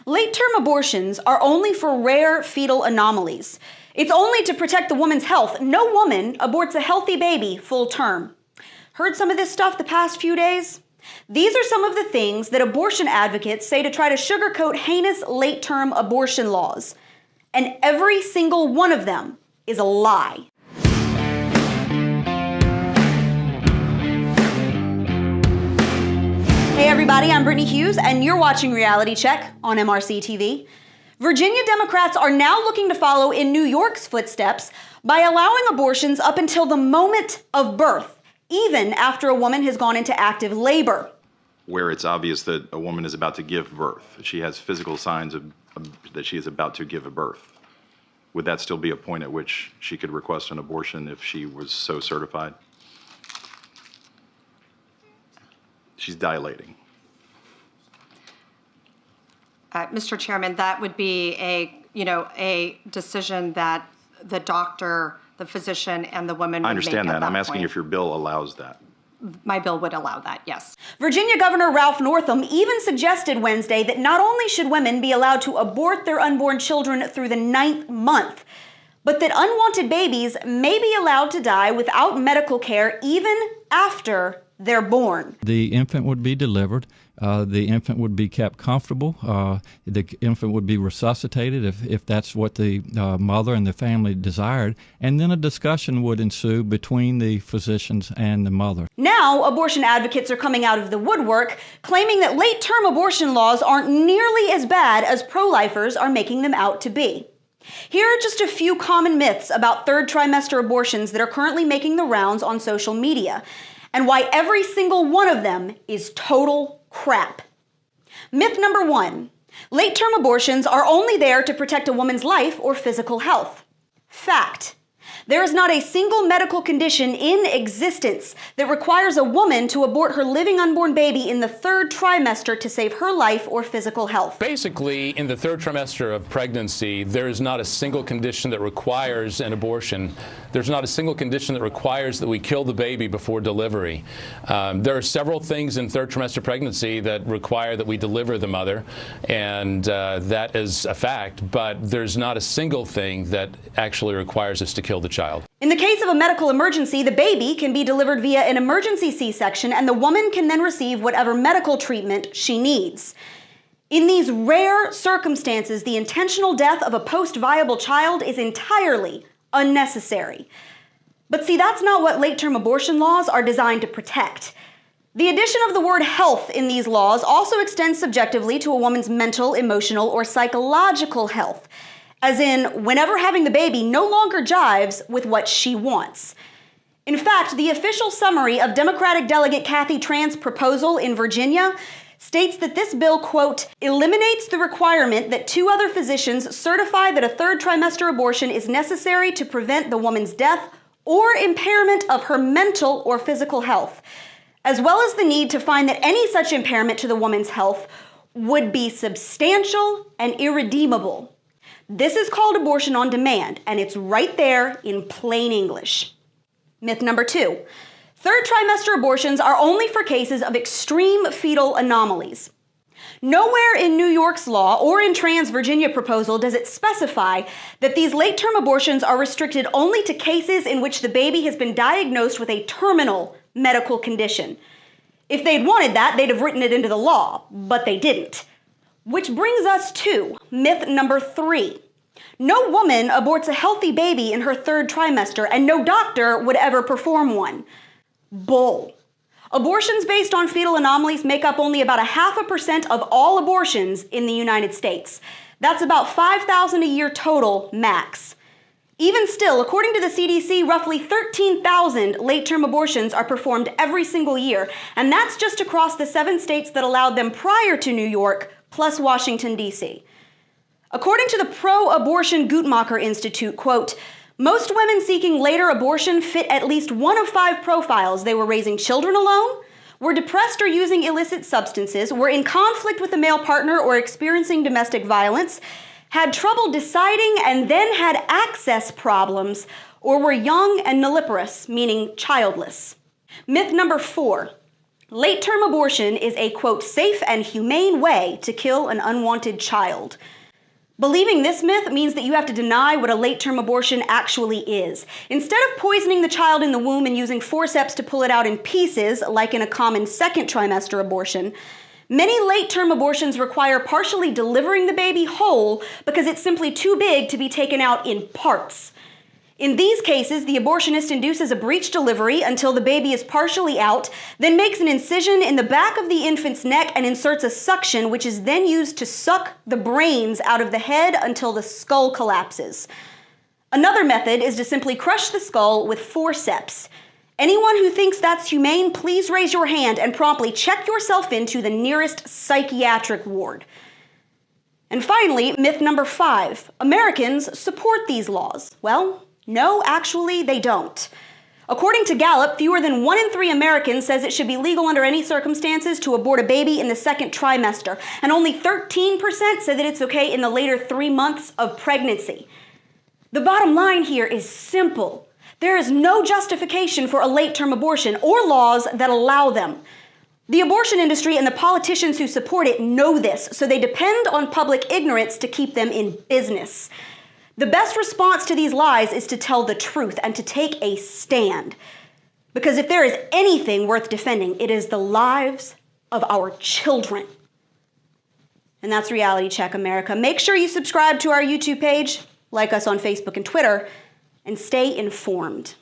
Late-term abortions are only for rare fetal anomalies. It's only to protect the woman's health. No woman aborts a healthy baby full term. Heard some of this stuff the past few days? These are some of the things that abortion advocates say to try to sugarcoat heinous late-term abortion laws. And every single one of them is a lie. Hey everybody, I'm Brittany Hughes, and you're watching Reality Check on MRC TV. Virginia Democrats are now looking to follow in New York's footsteps by allowing abortions up until the moment of birth, even after a woman has gone into active labor. Where it's obvious that a woman is about to give birth. She has physical signs that she is about to give a birth. Would that still be a point at which she could request an abortion if she was so certified? She's dilating. Mr. Chairman, that would be a decision that the doctor, the physician, and the woman would make. I understand that. I'm asking point. if your bill allows that. My bill would allow that, yes. Virginia Governor Ralph Northam even suggested Wednesday that not only should women be allowed to abort their unborn children through the 9th month, but that unwanted babies may be allowed to die without medical care even after they're born. The infant would be delivered. The infant would be kept comfortable. The infant would be resuscitated if that's what the mother and the family desired. And then a discussion would ensue between the physicians and the mother. Now, abortion advocates are coming out of the woodwork, claiming that late-term abortion laws aren't nearly as bad as pro-lifers are making them out to be. Here are just a few common myths about third trimester abortions that are currently making the rounds on social media, and why every single one of them is total crap. Myth number 1, late-term abortions are only there to protect a woman's life or physical health. Fact. There is not a single medical condition in existence that requires a woman to abort her living unborn baby in the 3rd trimester to save her life or physical health. Basically, in the 3rd trimester of pregnancy, there is not a single condition that requires an abortion. There's not a single condition that requires that we kill the baby before delivery. There are several things in 3rd trimester pregnancy that require that we deliver the mother, and that is a fact, but there's not a single thing that actually requires us to kill the child. In the case of a medical emergency, the baby can be delivered via an emergency C-section, and the woman can then receive whatever medical treatment she needs. In these rare circumstances, the intentional death of a post-viable child is entirely unnecessary. But see, that's not what late-term abortion laws are designed to protect. The addition of the word health in these laws also extends subjectively to a woman's mental, emotional, or psychological health, as in whenever having the baby no longer jives with what she wants. In fact, the official summary of Democratic Delegate Kathy Tran's proposal in Virginia states that this bill, quote, eliminates the requirement that 2 other physicians certify that a 3rd trimester abortion is necessary to prevent the woman's death or impairment of her mental or physical health, as well as the need to find that any such impairment to the woman's health would be substantial and irredeemable. This is called abortion on demand, and it's right there in plain English. Myth number 2. 3rd trimester abortions are only for cases of extreme fetal anomalies. Nowhere in New York's law or in Tran's Virginia proposal does it specify that these late-term abortions are restricted only to cases in which the baby has been diagnosed with a terminal medical condition. If they'd wanted that, they'd have written it into the law, but they didn't. Which brings us to myth number 3. No woman aborts a healthy baby in her 3rd trimester, and no doctor would ever perform one. Bull. Abortions based on fetal anomalies make up only about 0.5% of all abortions in the United States. That's about 5,000 a year total, max. Even still, according to the CDC, roughly 13,000 late-term abortions are performed every single year, and that's just across the 7 states that allowed them prior to New York, plus Washington, D.C. According to the pro-abortion Guttmacher Institute, quote, most women seeking later abortion fit at least one of 5 profiles. They were raising children alone, were depressed or using illicit substances, were in conflict with a male partner or experiencing domestic violence, had trouble deciding and then had access problems, or were young and nulliparous, meaning childless. Myth number 4. Late-term abortion is a, quote, safe and humane way to kill an unwanted child. Believing this myth means that you have to deny what a late-term abortion actually is. Instead of poisoning the child in the womb and using forceps to pull it out in pieces, like in a common second trimester abortion, many late-term abortions require partially delivering the baby whole because it's simply too big to be taken out in parts. In these cases, the abortionist induces a breech delivery until the baby is partially out, then makes an incision in the back of the infant's neck and inserts a suction, which is then used to suck the brains out of the head until the skull collapses. Another method is to simply crush the skull with forceps. Anyone who thinks that's humane, please raise your hand and promptly check yourself into the nearest psychiatric ward. And finally, myth number 5. Americans support these laws. Well, no, actually, they don't. According to Gallup, fewer than 1 in 3 Americans says it should be legal under any circumstances to abort a baby in the second trimester, and only 13% say that it's okay in the later 3 months of pregnancy. The bottom line here is simple. There is no justification for a late-term abortion or laws that allow them. The abortion industry and the politicians who support it know this, so they depend on public ignorance to keep them in business. The best response to these lies is to tell the truth and to take a stand. Because if there is anything worth defending, it is the lives of our children. And that's Reality Check America. Make sure you subscribe to our YouTube page, like us on Facebook and Twitter, and stay informed.